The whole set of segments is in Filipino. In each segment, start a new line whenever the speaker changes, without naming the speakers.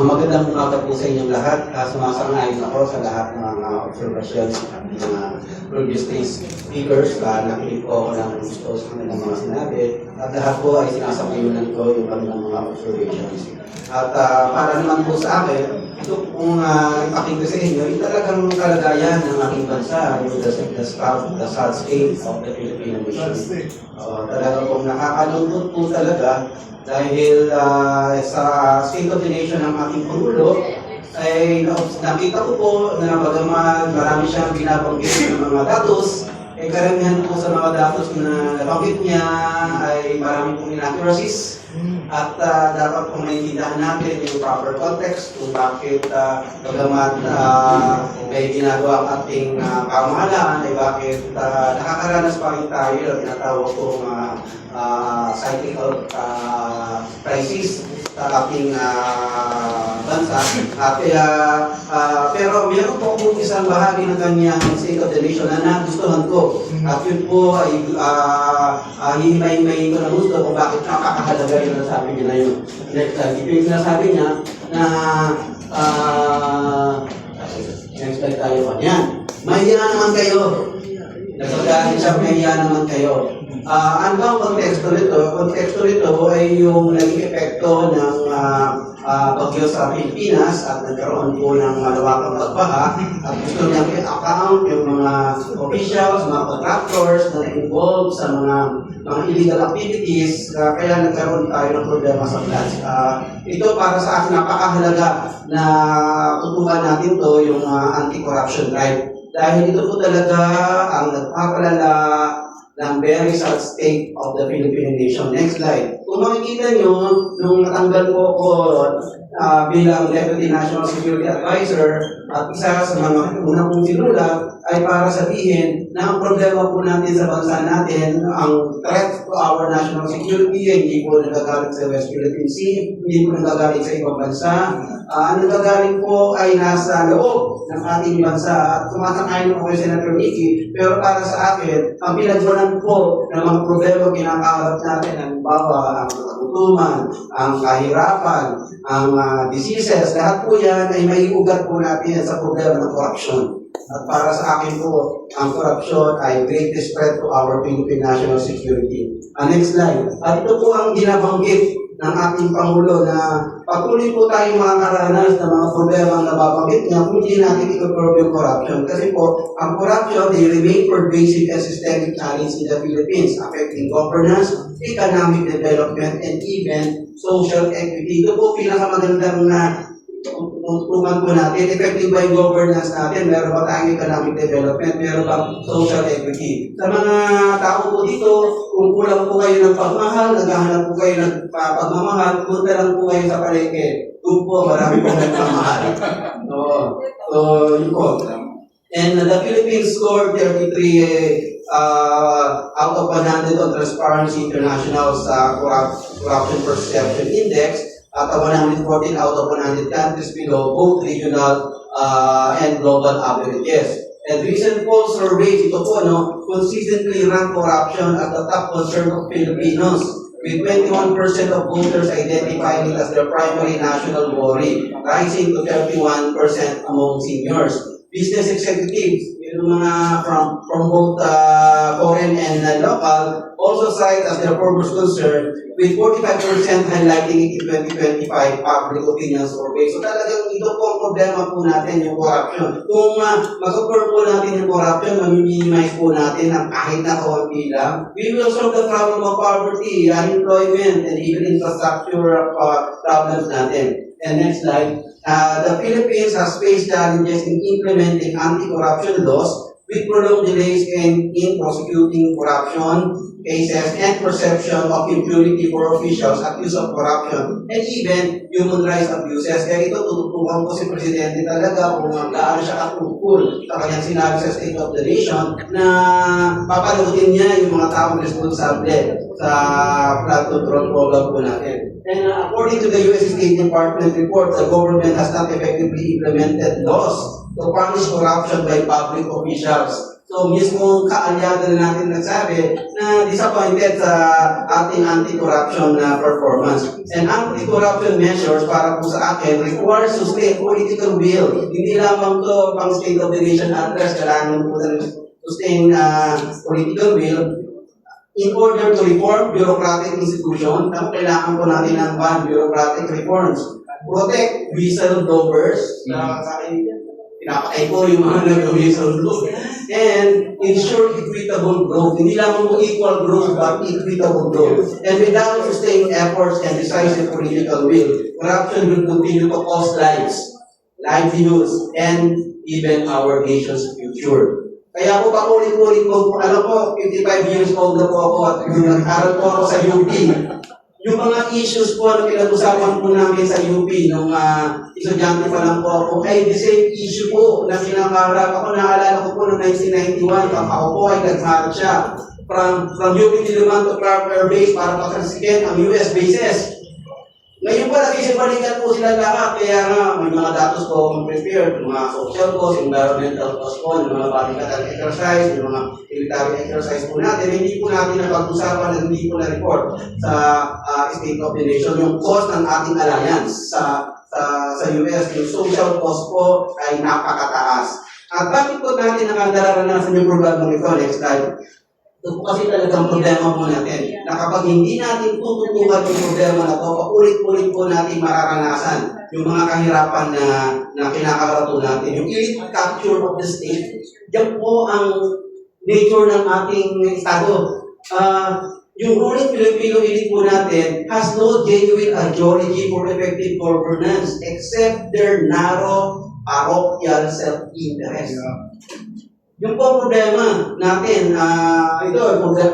Magandang umaga po sa inyong lahat. Sumasang-ayon ako sa lahat ng mga observation ng mga previous speakers. Nakinig po ako ng gusto sa kanilang mga sinabi. At lahat po ay sinasapayunan ko yung kanilang mga observations. At para naman po sa akin, ito kung ipakita sa inyo, yung talagang kalagayan ng ating bansa, yung the sad state of the Philippine nation. Talagang kung nakakalungkot po talaga, dahil sa State of the Nation ng ating Pangulo, ay nakita ko po na bagaman marami siyang binabanggit ng mga datos, ay karamihan po sa mga datos na nabanggit niya ay marami pong inaccuracies. At dapat pong maintindihan natin yung proper context kung bakit bagaman may ginagawa ang ating pamahalaan ay bakit nakakaranas pa rin tayo ng tinatawag kong cyclical crisis sa ating bansa. Pero meron po kung isang bahagi ng kanyang State of the Nation na nagustuhan ko. At yun po ay hihimay-himayin ko ng gusto kung bakit nakakahalaga yun ang sabi niya na yun. Ito yung sinasabi niya na next slide tayo pa. Yan. Mahiya naman kayo. Nagpagdaan siya, mahiya naman kayo. Ano ba ang konteksto nito? Konteksto nito ay yung naging epekto ng bagyo sa Pilipinas at nagkaroon po ng malawakang pagbaha at gusto niyang i-account yung mga officials, mga contractors na na-involved sa mga illegal activities, kaya nagkaroon tayo ng problema sa floods. Ito para sa akin napakahalaga na tutukan natin to yung anti-corruption drive. Dahil ito po talaga ang nagpapalala ng very sad state of the Philippine nation. Next slide. Kung makikita nyo, nung natanggal po ko bilang Deputy National Security Advisor at isa sa mga unang kong sinulat ay para sabihin na ang problema po natin sa bansa natin, ang threat to our national security ay hindi po nagagalit sa West Philippine Sea, hindi po nagagalit sa ibang bansa. Ang nagagaling po ay nasa loob ng ating bansa at kumasakayin po kay Senator Mickey, pero para sa akin, ang pinagbunan po ng mga problema kinakaharap natin, ang bawa, ang kagutuman, ang kahirapan, ang diseases, lahat po yan ay may ugat po natin sa problema ng corruption. At para sa akin po, ang corruption ay greatest threat to our Philippine national security. Next slide. At ito po ang ginabanggit ng ating Pangulo na patuloy po tayong makakaranas ng mga problema na nababanggit niya kung hindi natin i-curb yung corruption. Kasi po, ang corruption, they remain pervasive and systemic challenge in the Philippines, affecting governance, economic development, and even social equity. Ito po pinakamagandang na tutukan po natin, effective by governance natin, meron ba tayong economic development, meron bang social equity. Sa mga tao po dito, kung kulang po kayo ng pagmahal, naghahanap po kayo ng pagmamahal, punta lang po kayo sa palengke. Doon po, marami po nagmamahal. So, yun po. And the Philippines scored 33 out of 100 on Transparency International sa Corruption Perception Index, at 114 out of 100 countries below both regional and global averages. And recent poll surveys, ito po, consistently rank corruption as the top concern of Filipinos, with 21% of voters identifying it as their primary national worry, rising to 31% among seniors. Business executives, yung mga from both foreign and local, also cite as their foremost concern, with 45% highlighting it in 2025 public opinion survey. So talagang ito po ang problema po natin, yung corruption. Kung mag-curb po natin yung corruption, ma-minimize po natin ang kahit na kaunti lang, we will solve the problem of poverty, unemployment, and even infrastructure problems natin. And next slide. The Philippines has faced challenges in implementing anti-corruption laws with prolonged delays in prosecuting corruption cases and perception of impunity for officials accused of corruption and even human rights abuses. Kaya ito, tututukan ko si Presidente talaga kung gaano siya katungkol sa kanyang sinabi sa State of the Nation na papanagutin niya yung mga taong responsable sa flood control program po natin. And according to the U.S. State Department report, the government has not effectively implemented laws to punish corruption by public officials. So, mismong kaalyado na natin nagsabi na disappointed sa ating anti-corruption na performance. And anti-corruption measures para po sa akin require sustain political will. Hindi lamang to pang State of the Nation address, kailangan po ng sustain political will in order to reform bureaucratic institutions. Kailangan po natin ng bureaucratic reforms. Protect whistleblowers. Pinapakay ko yung mga nag-whistleblow. And ensure equitable growth. Hindi lamang po equal growth, but equitable growth. And without sustained efforts and decisive political will, corruption will continue to cost lives, livelihoods, and even our nation's future. Kaya po paulit-ulit po, alam po, 55 years old na po ako at nag-aral po ako sa UP. Yung mga issues po na pinag-usapan po namin sa UP nung estudyante pa lang po ako, ay the same issue po na kinakaharap ako. Naalala ko po noong 1991, ako po ay nag-marcha from UP Diliman to Clark Air Base para pakansikin ang US bases. Ngayon pa, nakisibalikan po sila lahat, kaya nga may mga datos po akong prepared, mga social cost, environmental cost po, yung mga balikatan exercise, yung mga military exercise po natin, hindi po natin napag-usapan at hindi po na-report sa State of the Nation, yung cost ng ating alliance sa US, yung social cost po ay napakataas. At bakit po natin nakadararanasan yung problema ito? Next slide. Ito po kasi talagang problema po natin, na kapag hindi natin tututukan yung problema na ito, paulit-ulit po natin mararanasan yung mga kahirapan na kinakaharap po natin. Yung elite capture of the state, yan po ang nature ng ating Estado. Yung ruling Filipino elite po natin has no genuine ideology for effective governance except their narrow parochial self-interest. Yung po problema natin, ito,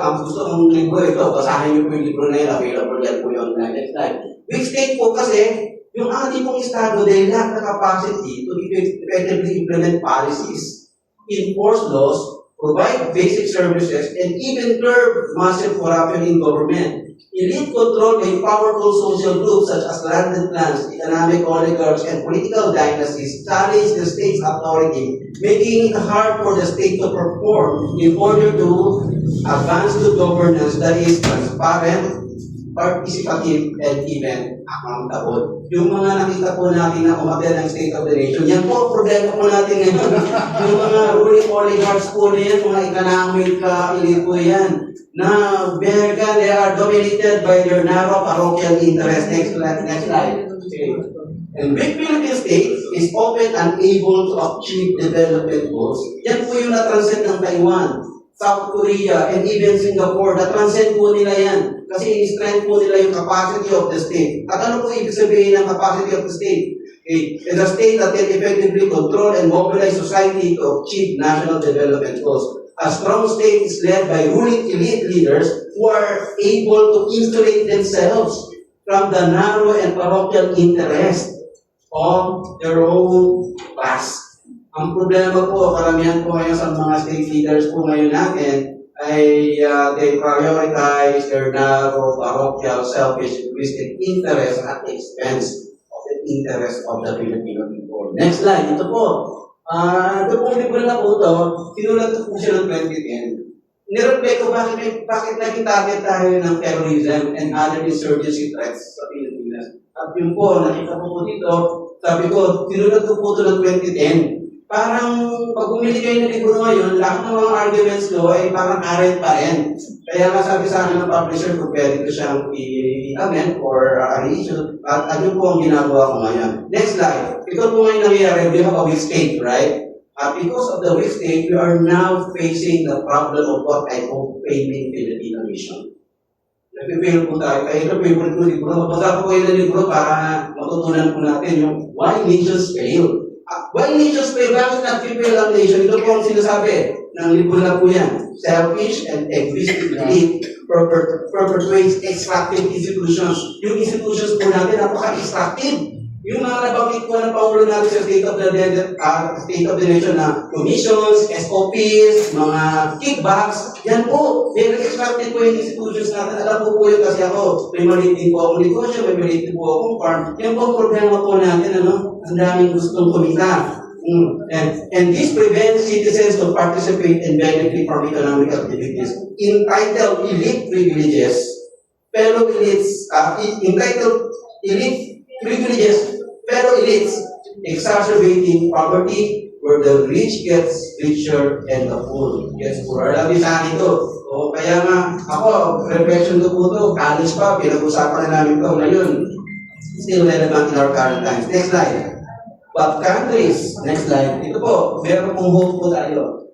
ang gusto kong libro ito, basahin niyo po yung libro na yun, available yan po yung next slide. Weak state po kasi, yung ating pong Estado, they lack the capacity to effectively implement policies, enforce laws, provide basic services, and even curb massive corruption in government. Elite control by powerful social groups such as landed clans, economic oligarchs, and political dynasties challenge the state's authority, making it hard for the state to perform in order to advance to governance that is transparent, participative, and even accountable. Yung mga nakita po natin na umakyat ng State of the Nation, yan po, problema po natin ngayon. Yung mga ruling oligarchs po na yan, mga economic elite po yan, na they are dominated by their narrow parochial interest. Next slide. Okay. And big Philippine state is often unable to achieve development goals. Yan po yung na-transcend ng Taiwan, South Korea, and even Singapore. Na-transcend po nila yan. Kasi in-strength po nila yung capacity of the state. At ano po ibig sabihin ng capacity of the state? Okay. It's a state that can effectively control and mobilize society to achieve national development goals. A strong state is led by ruling elite leaders who are able to insulate themselves from the narrow and parochial interest of their own class. Ang problema po, karamihan po ngayon sa mga state leaders po ngayon natin ay they prioritize their narrow, parochial, selfish, egoistic interest at the expense of the interest of the Filipino people. Next slide, ito po. Ito pong libro na po ito, sinulat ko po siya ng 2010. Nireflect ko bakit naging target tayo ng terrorism and other insurgency threats sa Pilipinas. At yun po, nakita ko po dito, sabi ko, sinulat ko po ito ng 2010. Parang pag bumili kayo ng libro ngayon, lahat ng mga arguments ko ay parang current pa rin. Kaya nga sabi sa akin ng publisher kung pwede ko siyang i-amend or i-issue. At yun po ang ginagawa ko ngayon. Next slide. Ito po ngayon nangyayari, we have a weak state, right? Because of the weak state, we are now facing the problem of what I call failing Filipino nation. Nag-fail po tayo. Kaya ito favorite ko libro. Mabasa po kayo ng libro para matutunan po natin yung why nations fail. Why nations fail? Bakit nag-fail ang nation? Ito po ang sinasabi ng libro na po yan. Selfish and egoistic elite perpetuates extractive institutions. Yung institutions po natin, napaka-extractive. Yung mga nabanggit po ng Pangulo natin sa State of the Nation na commissions, SOPs, mga kickbacks, yan po. Very extractive po yung institutions natin. Alam po yun kasi ako, may maliit din po akong negosyo, may maliit din po akong farm. Yan po ang problema po natin, ano? Ang daming gustong kumita. And this prevents citizens to participate and benefit from economic activities. Entitled elite privileges, fellow elites, entitled elite privileges, fellow elites, exacerbating poverty, where the rich gets richer and the poor gets poorer. Alam niyo sa akin ito. O kaya nga, ako, reflection ko po ito, college pa, pinag-usapan na namin ito ngayon. Still relevant in our current times. Next slide. But countries, next slide, ito po, meron pong hope po tayo.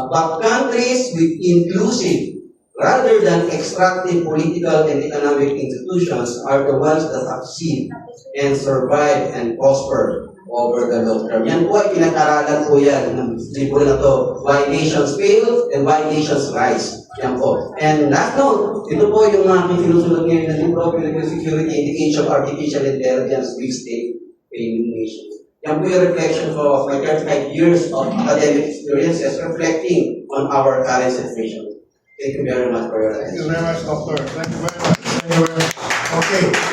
But countries with inclusive, rather than extractive political and economic institutions are the ones that succeed and survive and prosper over the long term. Yan po ay pinag-aralan po yan ng libro na to, Why Nations Fail and Why Nations Rise. Yan po. And last note, ito po yung mga sinusunod ngayon ng libro, Political Security Indication of Artificial Intelligence, Big State, Failing Nations. Yan po yung reflection of my 35 years of academic experiences reflecting on our current situation. Thank you very much for your attention.
Thank you very much, Doctor. Thank you very much. Thank you very much. Okay.